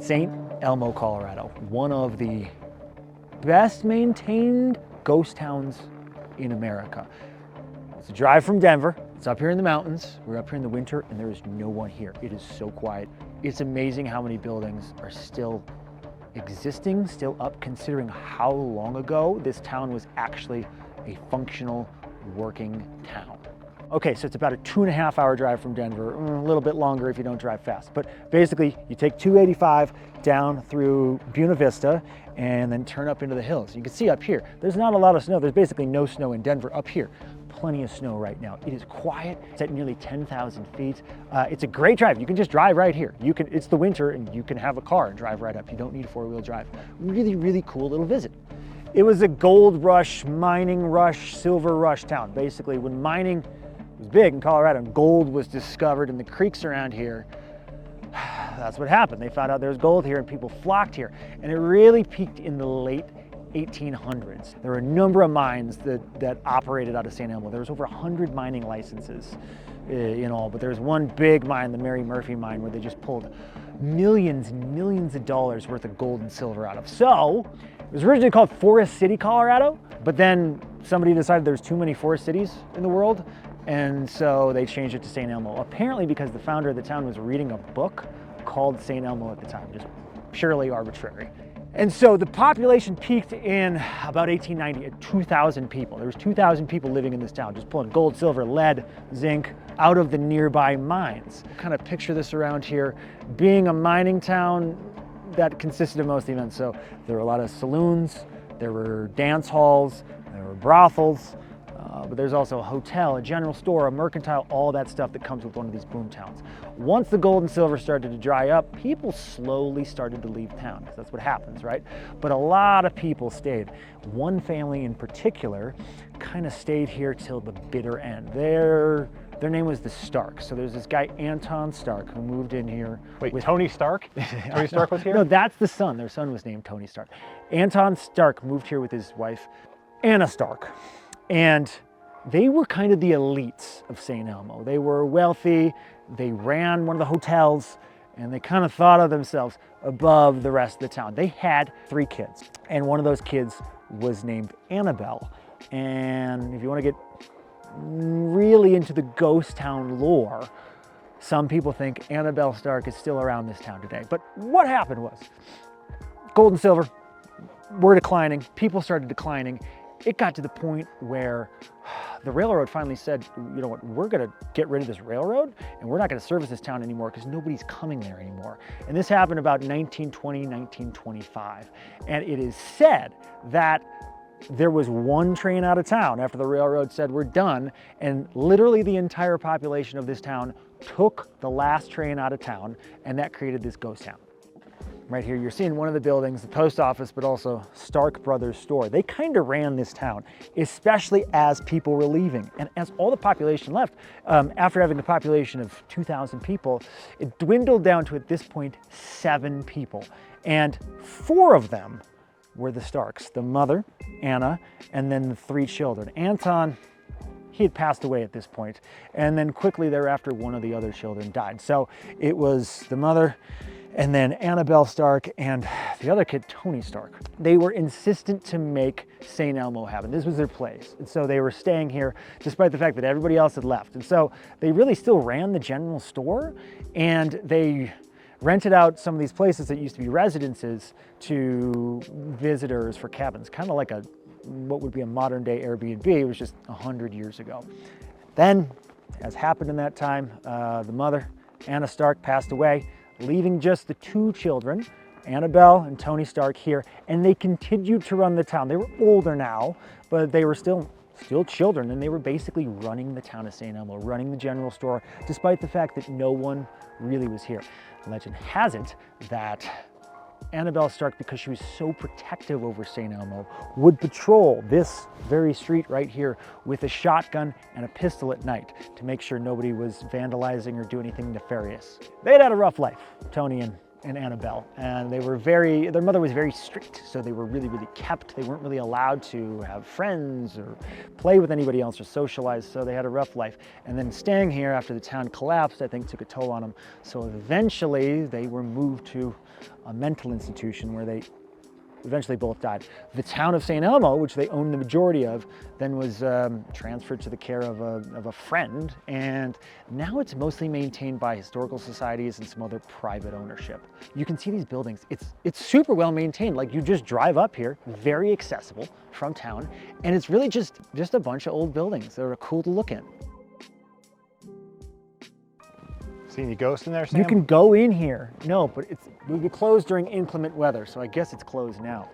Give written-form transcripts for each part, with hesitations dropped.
St Elmo, Colorado, one of the best maintained ghost towns in America. It's a drive from Denver. It's up here in the mountains. We're up here in the winter and there is no one here. It is so quiet. It's amazing how many buildings are still existing, still up, considering how long ago this town was actually a functional, working town. Okay, so it's about a 2.5 hour drive from Denver, a little bit longer if you don't drive fast. But basically, you take 285 down through Buena Vista and then turn up into the hills. You can see up here, there's not a lot of snow. There's basically no snow in Denver. Up here, plenty of snow right now. It is quiet. It's at nearly 10,000 feet. It's a great drive. You can just drive right here. It's the winter and you can have a car and drive right up. You don't need a four-wheel drive. Really, really cool little visit. It was a gold rush, mining rush, silver rush town. Basically, when mining was big in Colorado and gold was discovered in the creeks around here, that's what happened. They found out there was gold here and people flocked here. And it really peaked in the late 1800s. There were a number of mines that operated out of St. Elmo. There was over 100 mining licenses in all, but there's one big mine, the Mary Murphy mine, where they just pulled millions and millions of dollars worth of gold and silver out of. So it was originally called Forest City, Colorado, but then somebody decided there's too many forest cities in the world, and so they changed it to St. Elmo, apparently because the founder of the town was reading a book called St. Elmo at the time, just purely arbitrary. And so the population peaked in about 1890 at 2,000 people. There was 2,000 people living in this town, just pulling gold, silver, lead, zinc out of the nearby mines. Kind of picture this around here, being a mining town that consisted of most events. So there were a lot of saloons, there were dance halls, there were brothels, but there's also a hotel, a general store, a mercantile, all that stuff that comes with one of these boom towns. Once the gold and silver started to dry up, people slowly started to leave town, because that's what happens, right? But a lot of people stayed. One family in particular kind of stayed here till the bitter end. Their name was the Starks. So there's this guy, Anton Stark, who moved in here. Wait, Tony Stark? Tony Stark was here? No, that's the son. Their son was named Tony Stark. Anton Stark moved here with his wife, Anna Stark. And they were kind of the elites of St. Elmo. They were wealthy, they ran one of the hotels, and they kind of thought of themselves above the rest of the town. They had 3 kids, and one of those kids was named Annabelle. And if you want to get really into the ghost town lore, some people think Annabelle Stark is still around this town today. But what happened was, gold and silver were declining, people started declining. It got to the point where the railroad finally said, you know what, we're gonna get rid of this railroad and we're not gonna service this town anymore because nobody's coming there anymore. And this happened about 1920, 1925. And it is said that there was one train out of town after the railroad said we're done, and literally the entire population of this town took the last train out of town, and that created this ghost town. Right here, you're seeing one of the buildings, the post office, but also Stark Brothers store. They kind of ran this town, especially as people were leaving. And as all the population left, after having a population of 2,000 people, it dwindled down to, at this point, 7 people. And 4 of them were the Starks, the mother, Anna, and then the 3 children. Anton, he had passed away at this point. And then quickly thereafter, one of the other children died. So it was the mother, and then Annabelle Stark and the other kid, Tony Stark. They were insistent to make St. Elmo happen. This was their place. And so they were staying here despite the fact that everybody else had left. And so they really still ran the general store, and they rented out some of these places that used to be residences to visitors for cabins, kind of like what would be a modern day Airbnb. It was just 100 years ago. Then, as happened in that time, the mother, Anna Stark, passed away, leaving just the 2 children, Annabelle and Tony Stark, here, and they continued to run the town. They were older now, but they were still children, and they were basically running the town of St. Elmo, running the general store, despite the fact that no one really was here. Legend has it that Annabelle Stark, because she was so protective over St. Elmo, would patrol this very street right here with a shotgun and a pistol at night to make sure nobody was vandalizing or doing anything nefarious. They'd had a rough life, Tony and and Annabelle, and their mother was very strict, so they were really, really kept. They weren't really allowed to have friends or play with anybody else or socialize, so they had a rough life. And then staying here after the town collapsed, I think, took a toll on them. So eventually they were moved to a mental institution where they eventually both died. The town of St. Elmo, which they owned the majority of, then was transferred to the care of a friend, and now it's mostly maintained by historical societies and some other private ownership. You can see these buildings. It's super well maintained. Like, you just drive up here, very accessible from town, and it's really just a bunch of old buildings that are cool to look at. See any ghosts in there, Sam? You can go in here. No, but it will be closed during inclement weather, so I guess it's closed now.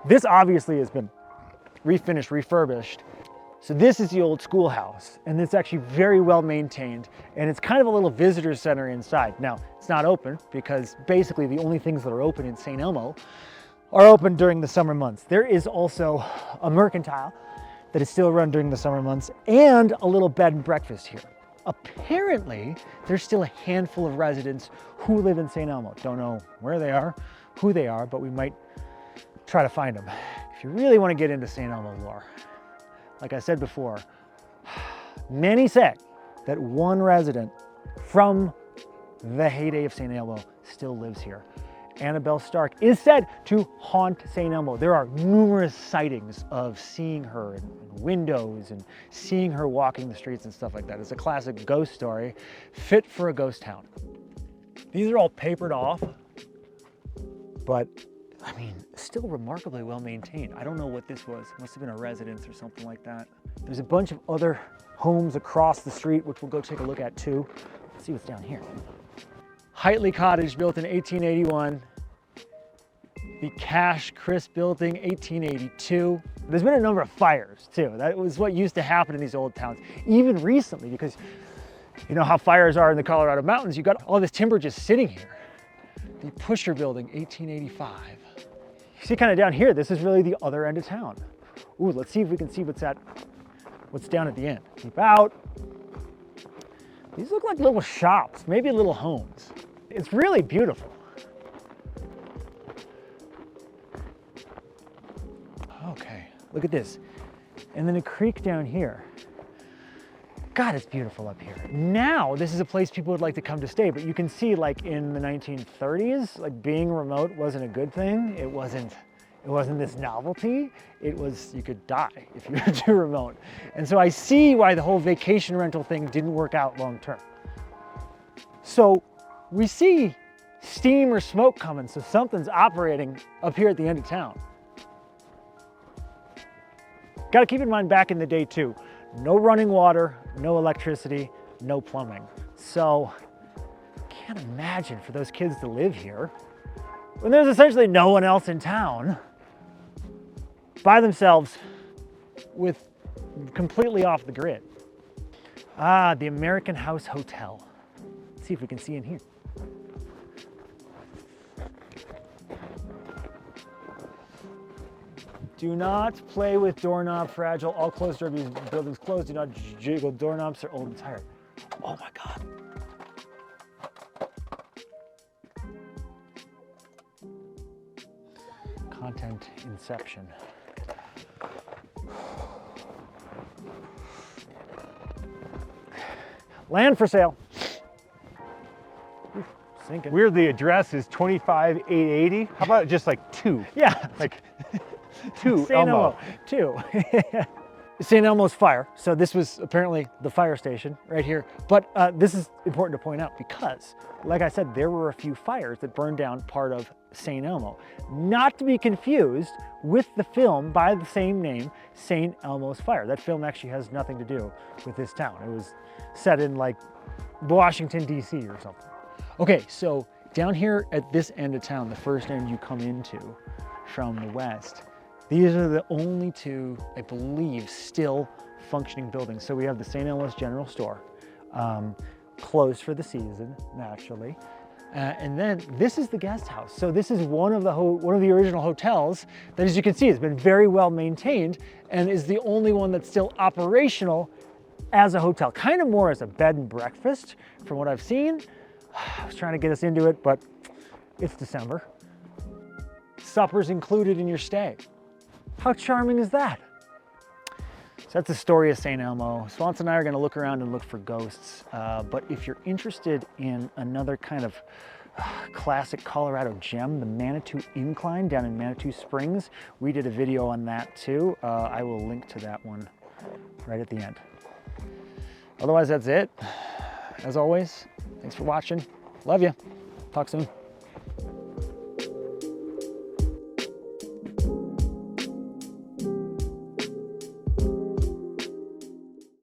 This obviously has been refinished, refurbished. So this is the old schoolhouse, and it's actually very well maintained, and it's kind of a little visitor center inside. Now, it's not open because basically the only things that are open in St. Elmo are open during the summer months. There is also a mercantile that is still run during the summer months, and a little bed and breakfast here. Apparently, there's still a handful of residents who live in St. Elmo. Don't know where they are, who they are, but we might try to find them. If you really want to get into St. Elmo lore, like I said before, many say that one resident from the heyday of St. Elmo still lives here. Annabelle Stark is said to haunt St. Elmo. There are numerous sightings of seeing her in windows and seeing her walking the streets and stuff like that. It's a classic ghost story fit for a ghost town. These are all papered off, but I mean, still remarkably well maintained. I don't know what this was. It must have been a residence or something like that. There's a bunch of other homes across the street, which we'll go take a look at too. Let's see what's down here. Heightley Cottage, built in 1881. The Cash Crisp Building, 1882. There's been a number of fires too. That was what used to happen in these old towns, even recently, because you know how fires are in the Colorado mountains. You got all this timber just sitting here. The Pusher Building, 1885. You see kind of down here, this is really the other end of town. Ooh, let's see if we can see what's down at the end. Keep out. These look like little shops, maybe little homes. It's really beautiful. Okay, look at this. And then a creek down here. God, it's beautiful up here. Now, this is a place people would like to come to stay, but you can see, like, in the 1930s, like, being remote wasn't a good thing. It wasn't this novelty. It was, you could die if you were too remote. And so I see why the whole vacation rental thing didn't work out long term. So we see steam or smoke coming, so something's operating up here at the end of town. Got to keep in mind, back in the day too, no running water, no electricity, no plumbing. So can't imagine for those kids to live here when there's essentially no one else in town by themselves, with completely off the grid. Ah, the American House Hotel. Let's see if we can see in here. Do not play with doorknob, fragile. All closed buildings closed. Do not jiggle doorknobs, they're old and tired. Oh my God. Content inception. Land for sale. Sinking. Weird, the address is 25880. How about just like 2? Yeah. Like 2 St. Elmo. 2. St. Elmo's fire. So this was apparently the fire station right here. But this is important to point out because, like I said, there were a few fires that burned down part of St. Elmo. Not to be confused with the film by the same name, St. Elmo's Fire. That film actually has nothing to do with this town. It was set in like Washington, D.C. or something. Okay, so down here at this end of town, the first end you come into from the west, these are the only two, I believe, still functioning buildings. So we have the St. Elmo's General Store, closed for the season, naturally. And then this is the guest house. So this is one of the original hotels that, as you can see, has been very well maintained and is the only one that's still operational as a hotel, kind of more as a bed and breakfast from what I've seen. I was trying to get us into it, but It's December. Supper's included in your stay. How charming is that? So that's the story of St. Elmo. Swanson and I are going to look around and look for ghosts. But if you're interested in another kind of classic Colorado gem, the Manitou Incline down in Manitou Springs, we did a video on that too. I will link to that one right at the end. Otherwise, that's it. As always, thanks for watching. Love you. Talk soon.